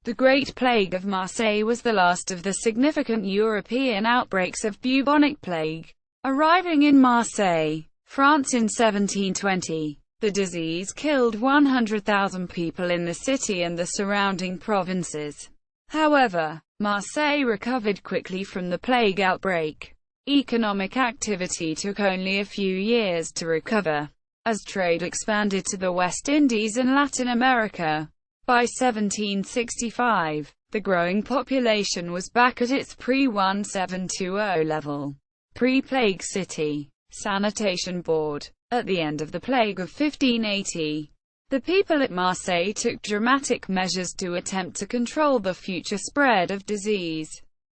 The Great Plague of Marseille was the last of the significant European outbreaks of bubonic plague, arriving in Marseille, France in 1720. The disease killed 100,000 people in the city and the surrounding provinces. However, Marseille recovered quickly from the plague outbreak. Economic activity took only a few years to recover, as trade expanded to the West Indies and Latin America. By 1765, the growing population was back at its pre-1720 level. Pre-plague city. Sanitation board. At the end of the plague of 1580, the people at Marseille took dramatic measures to attempt to control the future spread of disease.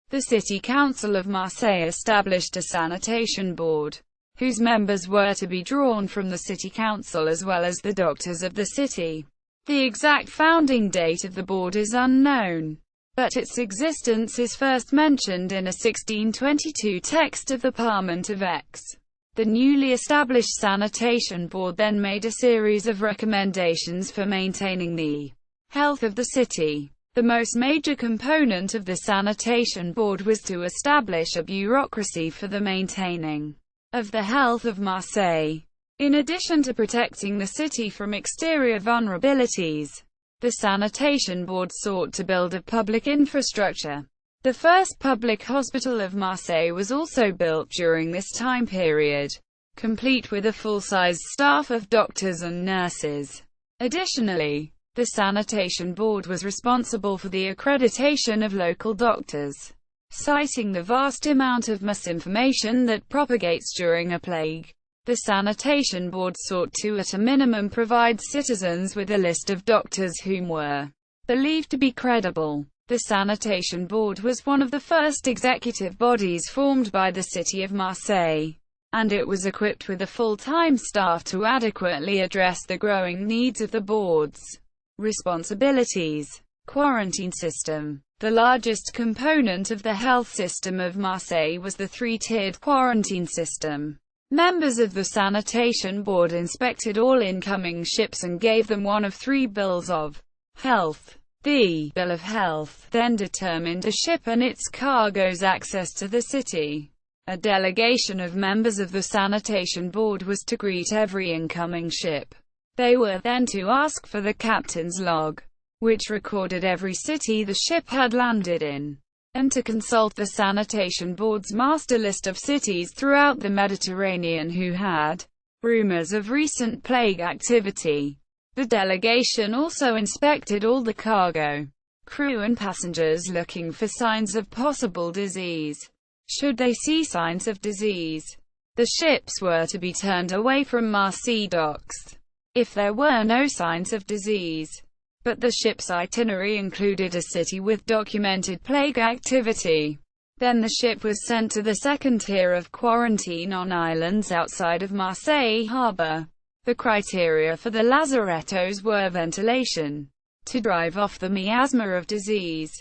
The City Council of Marseille established a sanitation board, whose members were to be drawn from the city council as well as the doctors of the city. The exact founding date of the board is unknown, but its existence is first mentioned in a 1622 text of the Parlement of Aix. The newly established sanitation board then made a series of recommendations for maintaining the health of the city. The most major component of the sanitation board was to establish a bureaucracy for the maintaining of the health of Marseille. In addition to protecting the city from exterior vulnerabilities, the sanitation board sought to build a public infrastructure. The first public hospital of Marseille was also built during this time period, complete with a full-size staff of doctors and nurses. Additionally, the sanitation board was responsible for the accreditation of local doctors. Citing the vast amount of misinformation that propagates during a plague, the sanitation board sought to at a minimum provide citizens with a list of doctors whom were believed to be credible. The sanitation board was one of the first executive bodies formed by the city of Marseille, and it was equipped with a full-time staff to adequately address the growing needs of the board's responsibilities. Quarantine system. The largest component of the health system of Marseille was the three-tiered quarantine system. Members of the sanitation board inspected all incoming ships and gave them one of three bills of health. The Bill of Health then determined a ship and its cargo's access to the city. A delegation of members of the sanitation board was to greet every incoming ship. They were then to ask for the captain's log, which recorded every city the ship had landed in, and to consult the sanitation board's master list of cities throughout the Mediterranean who had rumors of recent plague activity. The delegation also inspected all the cargo, crew and passengers looking for signs of possible disease. Should they see signs of disease, the ships were to be turned away from Marseille docks. If there were no signs of disease, but the ship's itinerary included a city with documented plague activity, then the ship was sent to the second tier of quarantine on islands outside of Marseille harbor. The criteria for the lazarettos were ventilation, to drive off the miasma of disease,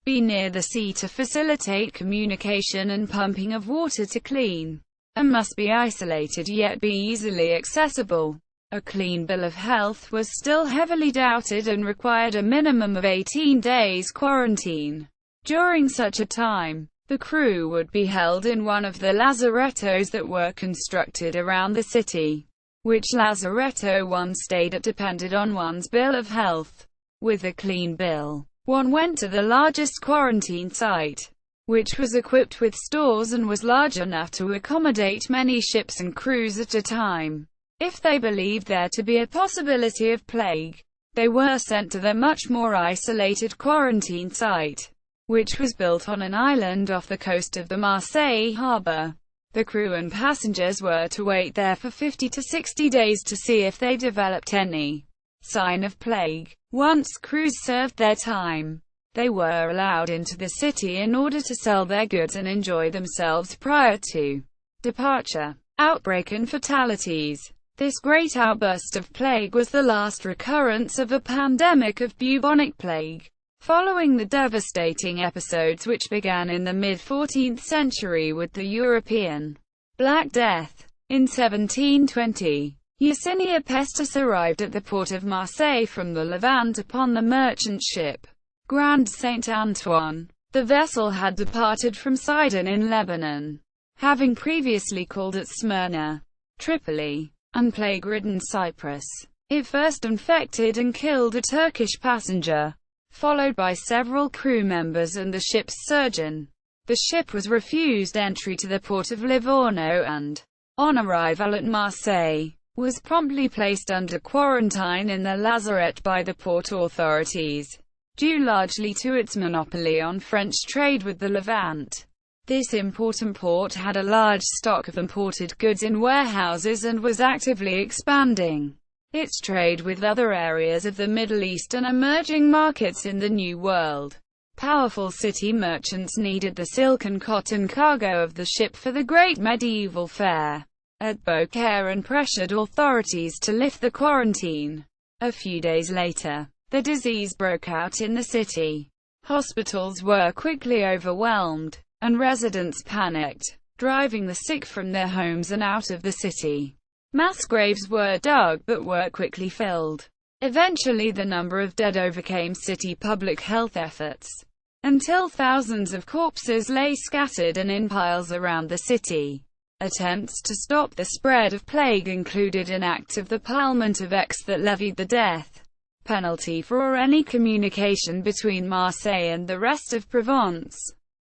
be near the sea to facilitate communication and pumping of water to clean, and must be isolated yet be easily accessible. A clean bill of health was still heavily doubted and required a minimum of 18 days quarantine. During such a time, the crew would be held in one of the lazarettos that were constructed around the city. Which lazaretto one stayed at depended on one's bill of health. With a clean bill, one went to the largest quarantine site, which was equipped with stores and was large enough to accommodate many ships and crews at a time. If they believed there to be a possibility of plague, they were sent to the much more isolated quarantine site, which was built on an island off the coast of the Marseille harbor. The crew and passengers were to wait there for 50 to 60 days to see if they developed any sign of plague. Once crews served their time, they were allowed into the city in order to sell their goods and enjoy themselves prior to departure. Outbreak and fatalities. This great outburst of plague was the last recurrence of a pandemic of bubonic plague, following the devastating episodes which began in the mid-14th century with the European Black Death. In 1720, Yersinia pestis arrived at the port of Marseille from the Levant upon the merchant ship Grand Saint Antoine. The vessel had departed from Sidon in Lebanon, having previously called at Smyrna, Tripoli, and plague-ridden Cyprus. It first infected and killed a Turkish passenger, followed by several crew members and the ship's surgeon. The ship was refused entry to the port of Livorno and, on arrival at Marseille, was promptly placed under quarantine in the lazaret by the port authorities, due largely to its monopoly on French trade with the Levant. This important port had a large stock of imported goods in warehouses and was actively expanding its trade with other areas of the Middle East and emerging markets in the New World. Powerful city merchants needed the silk and cotton cargo of the ship for the great medieval fair at Beaucaire and pressured authorities to lift the quarantine. A few days later, the disease broke out in the city. Hospitals were quickly overwhelmed, and residents panicked, driving the sick from their homes and out of the city. Mass graves were dug but were quickly filled. Eventually the number of dead overcame city public health efforts, until thousands of corpses lay scattered and in piles around the city. Attempts to stop the spread of plague included an act of the Parlement of Aix that levied the death penalty for any communication between Marseille and the rest of Provence.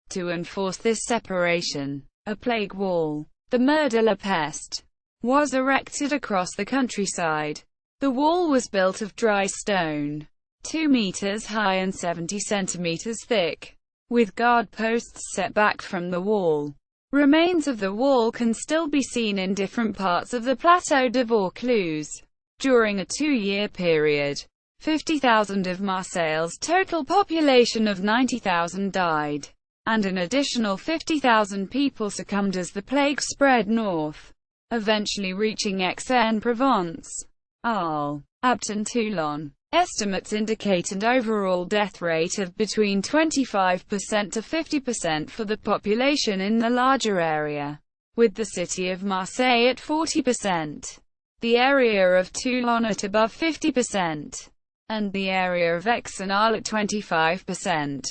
To enforce this separation, a plague wall, the Mur de la Peste, was erected across the countryside. The wall was built of dry stone, 2 meters high and 70 centimeters thick, with guard posts set back from the wall. Remains of the wall can still be seen in different parts of the Plateau de Vaucluse. During a 2-year period, 50,000 of Marseille's total population of 90,000 died, and an additional 50,000 people succumbed as the plague spread north, eventually reaching Aix-en-Provence, Arles, Apt and Toulon. Estimates indicate an overall death rate of between 25% to 50% for the population in the larger area, with the city of Marseille at 40%, the area of Toulon at above 50%, and the area of Aix-en-Arles at 25%.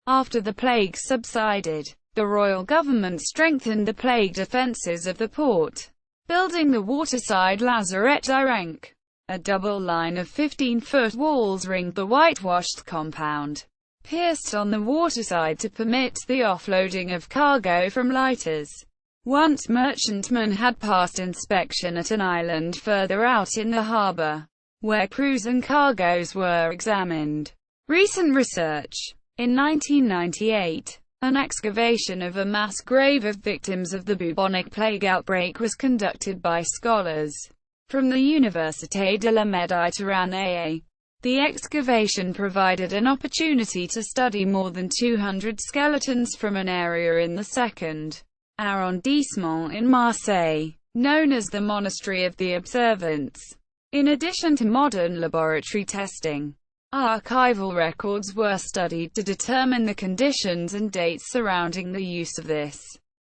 After the plague subsided, the royal government strengthened the plague defences of the port, building the waterside lazaret d'Irenc. A double line of 15-foot walls ringed the whitewashed compound, pierced on the waterside to permit the offloading of cargo from lighters. Once merchantmen had passed inspection at an island further out in the harbour, where crews and cargoes were examined. Recent research. In 1998, an excavation of a mass grave of victims of the bubonic plague outbreak was conducted by scholars from the Université de la Méditerranée. The excavation provided an opportunity to study more than 200 skeletons from an area in the second arrondissement in Marseille, known as the Monastery of the Observants. In addition to modern laboratory testing, archival records were studied to determine the conditions and dates surrounding the use of this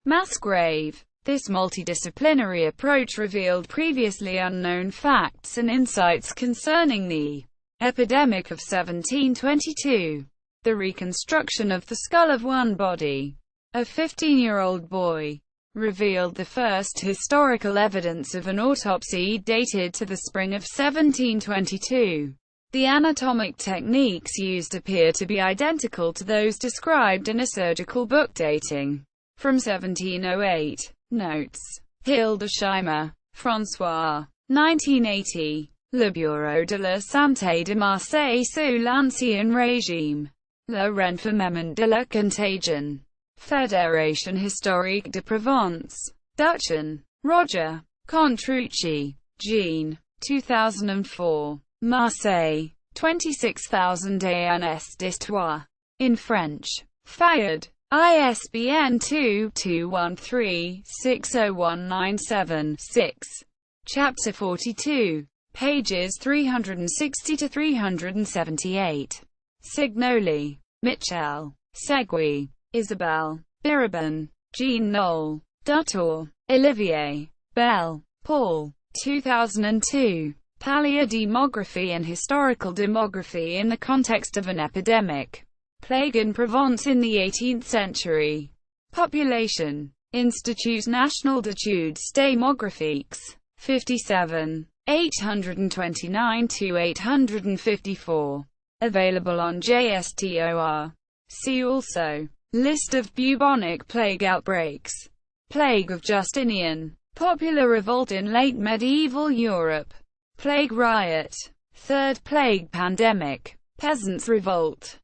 mass grave. This multidisciplinary approach revealed previously unknown facts and insights concerning the epidemic of 1722. The reconstruction of the skull of one body, a 15-year-old boy, revealed the first historical evidence of an autopsy dated to the spring of 1722. The anatomic techniques used appear to be identical to those described in a surgical book dating from 1708. Notes. Hildesheimer, François. 1980. Le Bureau de la Santé de Marseille sous l'Ancien Régime. Le Renfermement de la Contagion. Fédération historique de Provence. Duchin. Roger. Contrucci. Jean. 2004. Marseille. 26,000 ans d'histoire. In French. Fayard. ISBN 2-21360197-6. Chapter 42. Pages 360 to 378. Signoli. Michel. Segui. Isabelle. Biraban. Jean Knoll. Dutour. Olivier. Bell. Paul. 2002. Paleodemography and historical demography in the context of an epidemic. Plague in Provence in the 18th century. Population. Institut National d'études démographiques. 57. 829–854. Available on JSTOR. See also. List of bubonic plague outbreaks. Plague of Justinian. Popular revolt in late medieval Europe. Plague riot. Third plague pandemic. Peasants' revolt.